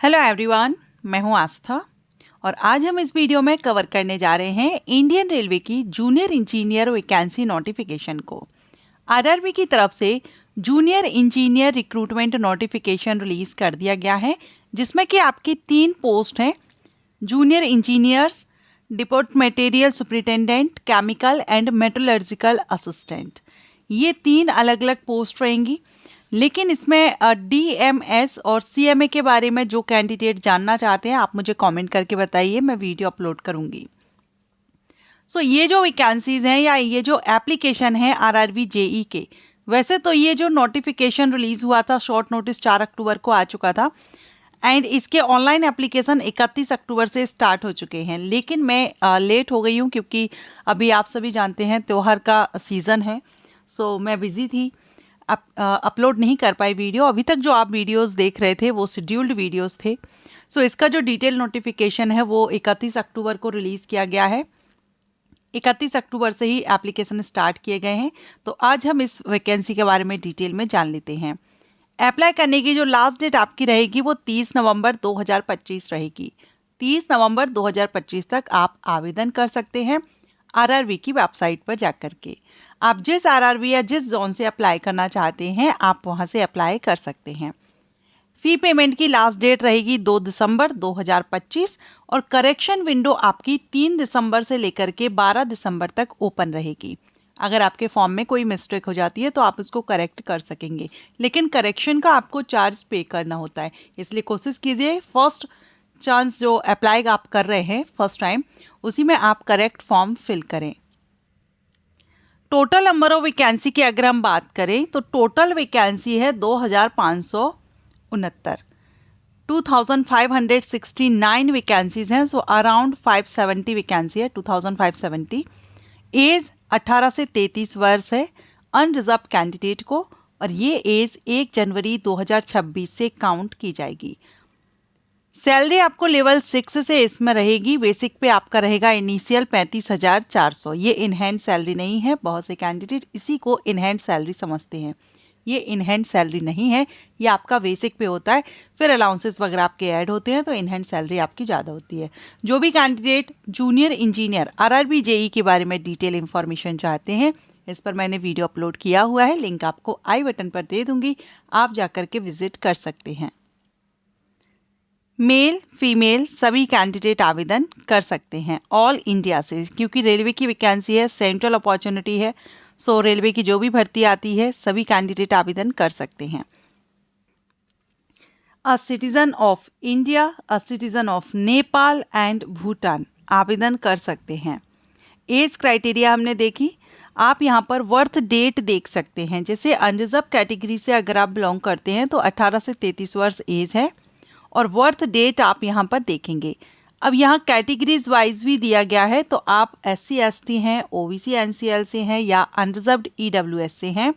Hello everyone, मैं हूं आस्था और आज हम इस वीडियो में कवर करने जा रहे हैं इंडियन रेलवे की जूनियर इंजीनियर वैकेंसी नोटिफिकेशन को। आरआरबी की तरफ से junior engineer recruitment notification release कर दिया गया है, जिसमें कि आपकी 3 पोस्ट हैं। Junior engineers, depot material superintendent, chemical and metallurgical assistant. ये 3 अलग अलग पोस्ट रहेंगी, लेकिन इसमें डीएमएस और सीएमए के बारे में जो कैंडिडेट जानना चाहते हैं, आप मुझे कमेंट करके बताइए, मैं वीडियो अपलोड करूंगी। ये जो वैकेंसीज हैं या ये जो एप्लीकेशन है आरआरबी जेई के, वैसे तो ये जो नोटिफिकेशन रिलीज हुआ था शॉर्ट नोटिस 4 अक्टूबर को आ चुका था एंड इसके ऑनलाइन एप्लीकेशन 31 अक्टूबर से स्टार्ट हो चुके हैं। लेकिन मैं लेट हो गई हूँ क्योंकि अभी आप सभी जानते हैं त्योहार का सीज़न है। मैं बिज़ी थी, अपलोड नहीं कर पाई वीडियो। अभी तक जो आप वीडियोस देख रहे थे वो शेड्यूल्ड वीडियोस थे। इसका जो डिटेल नोटिफिकेशन है वो 31 अक्टूबर को रिलीज़ किया गया है। 31 अक्टूबर से ही एप्लीकेशन स्टार्ट किए गए हैं। तो आज हम इस वैकेंसी के बारे में डिटेल में जान लेते हैं। अप्लाई करने की जो लास्ट डेट आपकी रहेगी वो 30 नवंबर 2025 रहेगी। 30 नवंबर 2025 तक आप आवेदन कर सकते हैं आरआरबी की वेबसाइट पर जाकर के। आप जिस आरआरबी या जिस जोन से अप्लाई करना चाहते हैं आप वहां से अप्लाई कर सकते हैं। फी पेमेंट की लास्ट डेट रहेगी 2 दिसंबर 2025 और करेक्शन विंडो आपकी 3 दिसंबर से लेकर के 12 दिसंबर तक ओपन रहेगी। अगर आपके फॉर्म में कोई मिस्टेक हो जाती है तो आप उसको करेक्ट कर सकेंगे, लेकिन करेक्शन का आपको चार्ज पे करना होता है। इसलिए कोशिश कीजिए फर्स्ट चांस जो अप्लाई आप कर रहे हैं फर्स्ट टाइम, उसी में आप करेक्ट फॉर्म फिल करें। टोटल नंबर ऑफ वैकेंसी की अगर हम बात करें तो टोटल वैकेंसी है 2569। 2569 वैकेंसीज हैं। अराउंड 570 वैकेंसी है, 2570। एज 18 से 33 वर्ष है अनरिजर्व कैंडिडेट को, और ये एज 1 जनवरी 2026 से काउंट की जाएगी। सैलरी आपको लेवल 6 से इसमें रहेगी। बेसिक पे आपका रहेगा इनिशियल 35,400। ये इन हैंड सैलरी नहीं है, बहुत से कैंडिडेट इसी को इन हैंड सैलरी समझते हैं। ये इन हैंड सैलरी नहीं है, ये आपका बेसिक पे होता है, फिर अलाउंसेस वगैरह आपके ऐड होते हैं तो इन हैंड सैलरी आपकी ज़्यादा होती है। जो भी candidate junior engineer RRB JE के बारे में डिटेल इन्फॉर्मेशन चाहते हैं, इस पर मैंने वीडियो अपलोड किया हुआ है, लिंक आपको आई बटन पर दे दूंगी, आप जाकर के विजिट कर सकते हैं। मेल फीमेल सभी कैंडिडेट आवेदन कर सकते हैं ऑल इंडिया से, क्योंकि रेलवे की वैकेंसी है, सेंट्रल अपॉर्चुनिटी है। रेलवे की जो भी भर्ती आती है सभी कैंडिडेट आवेदन कर सकते हैं। A citizen of India, a citizen of Nepal and Bhutan आवेदन कर सकते हैं। एज क्राइटेरिया हमने देखी। आप यहाँ पर वर्थ डेट देख सकते हैं। जैसे अनरिजर्व कैटेगरी से अगर आप बिलोंग करते हैं तो 18 से 33 वर्ष एज है और वर्थ डेट आप यहाँ पर देखेंगे। अब यहाँ कैटेगरीज वाइज भी दिया गया है, तो आप SC ST हैं, OBC NCL से हैं या अनरिजर्व्ड EWS से हैं,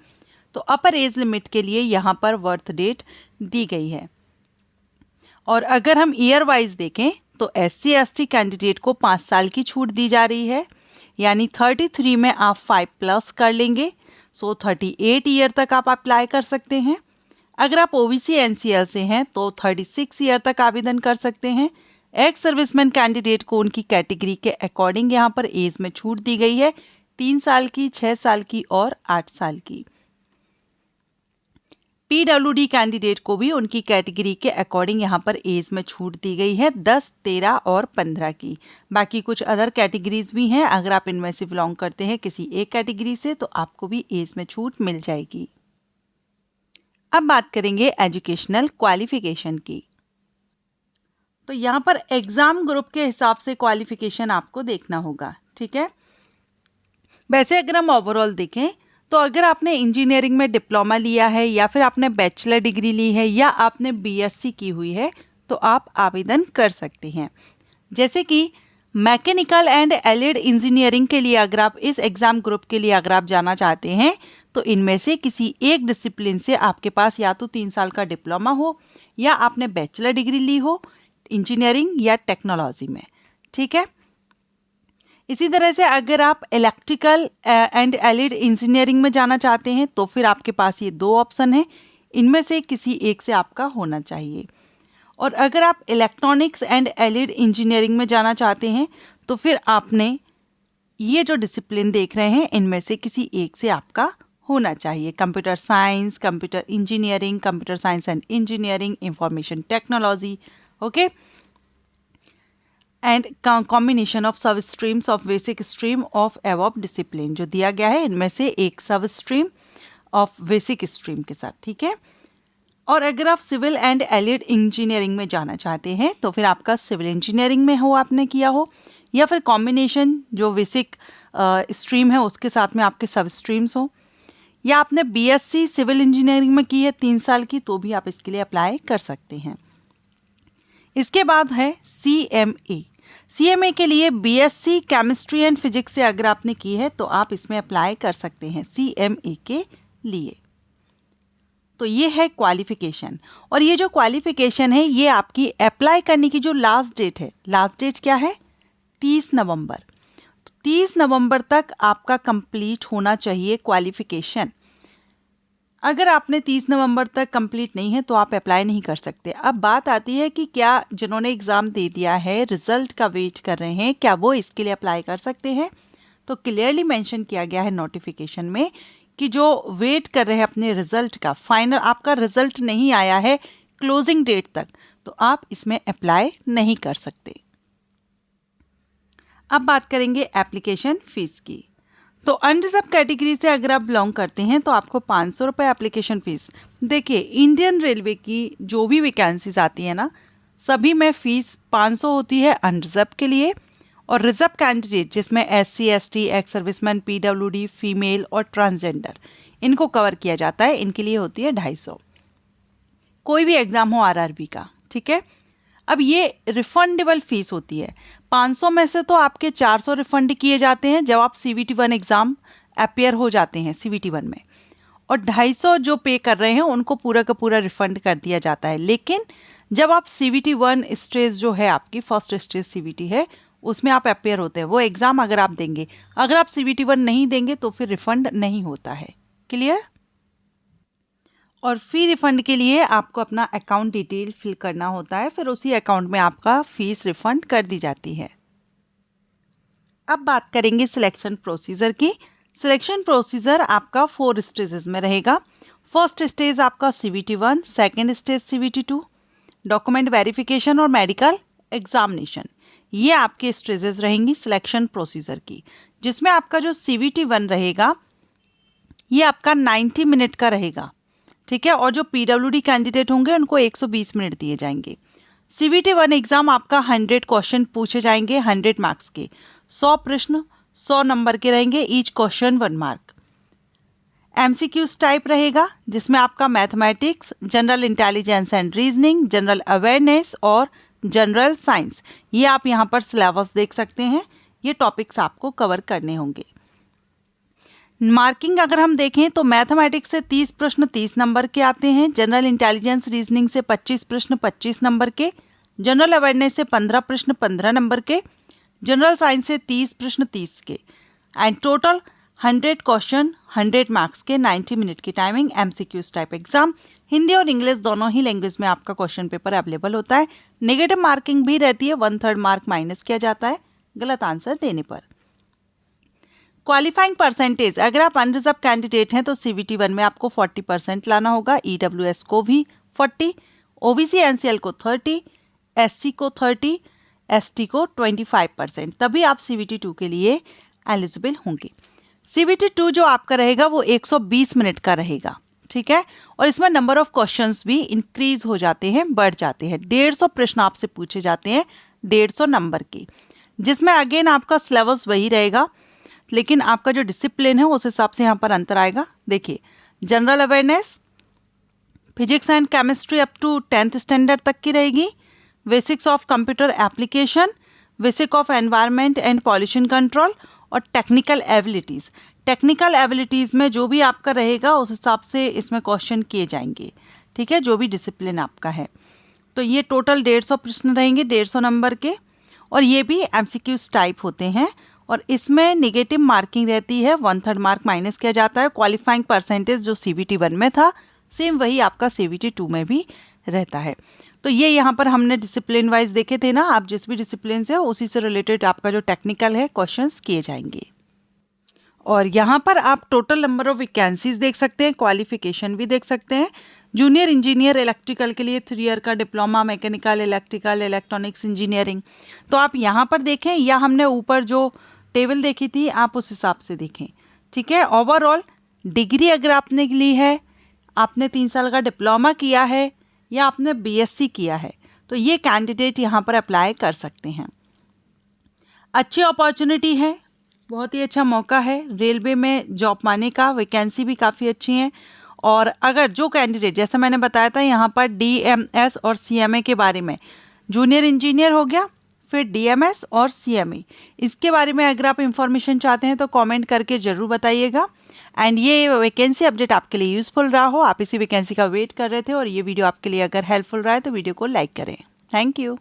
तो अपर एज लिमिट के लिए यहाँ पर वर्थ डेट दी गई है। और अगर हम ईयर वाइज देखें तो SC ST कैंडिडेट को 5 साल की छूट दी जा रही है, यानी 33 में आप 5+ कर लेंगे, 38 ईयर तक आप अप्लाई कर सकते हैं। अगर आप OBC NCL से हैं तो 36 ईयर तक आवेदन कर सकते हैं। एक्स सर्विसमैन कैंडिडेट को उनकी कैटेगरी के अकॉर्डिंग यहाँ पर एज में छूट दी गई है, 3 साल की, 6 साल की और 8 साल की। PWD कैंडिडेट को भी उनकी कैटेगरी के अकॉर्डिंग यहाँ पर एज में छूट दी गई है, 10, 13 और 15 की। बाकी कुछ अदर कैटेगरीज भी हैं, अगर आप इनमें से बिलोंग करते हैं किसी एक कैटेगरी से तो आपको भी एज में छूट मिल जाएगी। अब बात करेंगे एजुकेशनल क्वालिफिकेशन की। तो यहाँ पर एग्जाम ग्रुप के हिसाब से क्वालिफिकेशन आपको देखना होगा, ठीक है। वैसे अगर हम ओवरऑल देखें तो अगर आपने इंजीनियरिंग में डिप्लोमा लिया है या फिर आपने बैचलर डिग्री ली है या आपने BSc की हुई है तो आप आवेदन कर सकते हैं। जैसे कि मैकेनिकल एंड एलिड इंजीनियरिंग के लिए अगर आप इस एग्जाम ग्रुप के लिए अगर आप जाना चाहते हैं तो इनमें से किसी एक डिसिप्लिन से आपके पास या तो 3 साल का डिप्लोमा हो या आपने बैचलर डिग्री ली हो इंजीनियरिंग या टेक्नोलॉजी में, ठीक है। इसी तरह से अगर आप इलेक्ट्रिकल एंड एलिड इंजीनियरिंग में जाना चाहते हैं तो फिर आपके पास ये 2 ऑप्शन हैं, इनमें से किसी एक से आपका होना चाहिए। और अगर आप इलेक्ट्रॉनिक्स एंड एलिड इंजीनियरिंग में जाना चाहते हैं तो फिर आपने ये जो डिसिप्लिन देख रहे हैं इनमें से किसी एक से आपका होना चाहिए। Computer science, computer engineering, computer science and engineering, information technology, okay, and combination of सब streams of basic stream of above discipline, जो दिया गया है इनमें से एक सब स्ट्रीम ऑफ बेसिक स्ट्रीम के साथ, ठीक है। और अगर आप सिविल एंड एलिड इंजीनियरिंग में जाना चाहते हैं तो फिर आपका सिविल इंजीनियरिंग में हो आपने किया हो, या फिर कॉम्बिनेशन जो बेसिक स्ट्रीम है उसके साथ में आपके सब स्ट्रीम्स हो, या आपने बीएससी सिविल इंजीनियरिंग में की है 3 साल की, तो भी आप इसके लिए अप्लाई कर सकते हैं। इसके बाद है CMA। CMA के लिए बीएससी केमिस्ट्री एंड फिजिक्स से अगर आपने की है तो आप इसमें अप्लाई कर सकते हैं CMA के लिए। तो ये है क्वालिफिकेशन, और ये जो क्वालिफिकेशन है ये आपकी अप्लाई करने की जो लास्ट डेट है, लास्ट डेट क्या है 30 नवंबर। तो 30 नवंबर तक आपका कंप्लीट होना चाहिए क्वालिफिकेशन। अगर आपने 30 नवंबर तक कंप्लीट नहीं है तो आप अप्लाई नहीं कर सकते। अब बात आती है कि क्या जिन्होंने एग्ज़ाम दे दिया है, रिजल्ट का वेट कर रहे हैं, क्या वो इसके लिए अप्लाई कर सकते हैं? तो क्लियरली मेंशन किया गया है नोटिफिकेशन में कि जो वेट कर रहे हैं अपने रिजल्ट का, फाइनल आपका रिजल्ट नहीं आया है क्लोजिंग डेट तक, तो आप इसमें अप्लाई नहीं कर सकते। अब बात करेंगे एप्लीकेशन फ़ीस की। तो अनरिजर्व कैटेगरी से अगर आप बिलोंग करते हैं तो आपको 500 रुपये एप्लीकेशन फ़ीस। देखिए, इंडियन रेलवे की जो भी वैकेंसीज आती है ना, सभी में फ़ीस 500 होती है अनरिजर्व के लिए, और रिजर्व कैंडिडेट जिसमें SC ST, ex serviceman, PWD, female और ट्रांसजेंडर, इनको कवर किया जाता है, इनके लिए होती है 250। कोई भी एग्ज़ाम हो RRB का, ठीक है। अब ये रिफंडेबल फ़ीस होती है। 500 में से तो आपके 400 रिफंड किए जाते हैं जब आप CVT 1 एग्ज़ाम अपेयर हो जाते हैं CVT 1 में, और 250 जो पे कर रहे हैं उनको पूरा का पूरा रिफंड कर दिया जाता है। लेकिन जब आप CVT 1 स्टेज जो है आपकी फर्स्ट स्टेज CVT है, उसमें आप अपेयर होते हैं, वो एग्ज़ाम अगर आप देंगे, अगर आप CVT 1 नहीं देंगे तो फिर रिफंड नहीं होता है। क्लियर? और फी रिफंड के लिए आपको अपना अकाउंट डिटेल फिल करना होता है, फिर उसी अकाउंट में आपका फीस रिफंड कर दी जाती है। अब बात करेंगे सिलेक्शन प्रोसीजर की। सिलेक्शन प्रोसीजर आपका 4 स्टेजेस में रहेगा। फर्स्ट स्टेज आपका CVT 1, second stage CVT 2, document verification और मेडिकल एग्जामिनेशन, ये आपके स्टेजेस रहेंगी सिलेक्शन प्रोसीजर की, जिसमें आपका जो CVT 1 रहेगा ये आपका 90 मिनट का रहेगा, ठीक है, और जो PWD कैंडिडेट होंगे उनको 120 मिनट दिए जाएंगे। CVT 1 एग्जाम आपका 100 क्वेश्चन पूछे जाएंगे, 100 मार्क्स के, 100 प्रश्न 100 नंबर के रहेंगे, each question 1 mark. MCQs type रहेगा जिसमें आपका mathematics, general intelligence and reasoning, general awareness और जनरल साइंस, ये आप यहाँ पर सिलेबस देख सकते हैं, ये टॉपिक्स आपको कवर करने होंगे। मार्किंग अगर हम देखें तो मैथमेटिक्स से 30 प्रश्न 30 नंबर के आते हैं, जनरल इंटेलिजेंस रीजनिंग से 25 प्रश्न 25 नंबर के, जनरल अवेयरनेस से 15 प्रश्न 15 नंबर के, जनरल साइंस से 30 प्रश्न 30 के, एंड टोटल 100 क्वेश्चन 100 मार्क्स के, 90 मिनट की timing. MCQs type exam, Hindi और इंग्लिश दोनों ही लैंग्वेज में आपका क्वेश्चन पेपर अवेलेबल होता है। नेगेटिव मार्किंग भी रहती है, 1/3 मार्क माइनस किया जाता है गलत आंसर देने पर। क्वालिफाइंग परसेंटेज, अगर आप अनरिजर्व कैंडिडेट हैं तो CVT 1 में आपको 40% लाना होगा, EWS को भी 40, OBC NCL को 30, SC को 30, ST को 25%, तभी आप CVT 2 के लिए एलिजिबल होंगे। CVT 2 जो आपका रहेगा वो 120 मिनट का रहेगा, ठीक है, और इसमें नंबर ऑफ क्वेश्चंस भी इंक्रीज हो जाते हैं, बढ़ जाते हैं। 150 प्रश्न आपसे पूछे जाते हैं 150 नंबर के, जिसमें अगेन आपका सिलेबस वही रहेगा, लेकिन आपका जो डिसिप्लिन है उस हिसाब से यहाँ पर अंतर आएगा। देखिए, general awareness, physics and chemistry up to 10th standard तक की रहेगी, basics of computer application, basic of environment and pollution control, और टेक्निकल एबिलिटीज़। टेक्निकल एबिलिटीज़ में जो भी आपका रहेगा उस हिसाब से इसमें क्वेश्चन किए जाएंगे, ठीक है, जो भी डिसिप्लिन आपका है। तो ये टोटल 150 प्रश्न रहेंगे 150 नंबर के, और ये भी MCQs टाइप होते हैं, और इसमें नेगेटिव मार्किंग रहती है, 1/3 मार्क माइनस किया जाता है। क्वालिफाइंग परसेंटेज जो CVT 1 में था सेम वही आपका CVT 2 में भी रहता है। तो ये यहाँ पर हमने डिसिप्लिन वाइज देखे थे ना, आप जिस भी डिसिप्लिन से हो उसी से रिलेटेड आपका जो टेक्निकल है क्वेश्चंस किए जाएंगे। और यहाँ पर आप टोटल नंबर ऑफ वैकेंसीज देख सकते हैं, क्वालिफिकेशन भी देख सकते हैं। जूनियर इंजीनियर इलेक्ट्रिकल के लिए 3 ईयर का diploma, mechanical, electrical, electronics engineering. तो आप यहाँ पर देखें या हमने ऊपर जो टेबल देखी थी आप उस हिसाब से देखें, ठीक है। ओवरऑल डिग्री अगर आपने ली है, आपने 3 साल का डिप्लोमा किया है या आपने बीएससी किया है, तो ये कैंडिडेट यहाँ पर अप्लाई कर सकते हैं। अच्छी अपॉर्चुनिटी है, बहुत ही अच्छा मौका है रेलवे में जॉब पाने का, वैकेंसी भी काफ़ी अच्छी हैं। और अगर जो कैंडिडेट, जैसा मैंने बताया था यहाँ पर डीएमएस और सीएमए के बारे में, जूनियर इंजीनियर हो गया, फिर डीएमएस और सीएमए, इसके बारे में अगर आप इंफॉर्मेशन चाहते हैं तो कमेंट करके ज़रूर बताइएगा। एंड ये वैकेंसी अपडेट आपके लिए यूज़फुल रहा हो, आप इसी वैकेंसी का वेट कर रहे थे और ये वीडियो आपके लिए अगर हेल्पफुल रहा है तो वीडियो को लाइक करें। Thank you.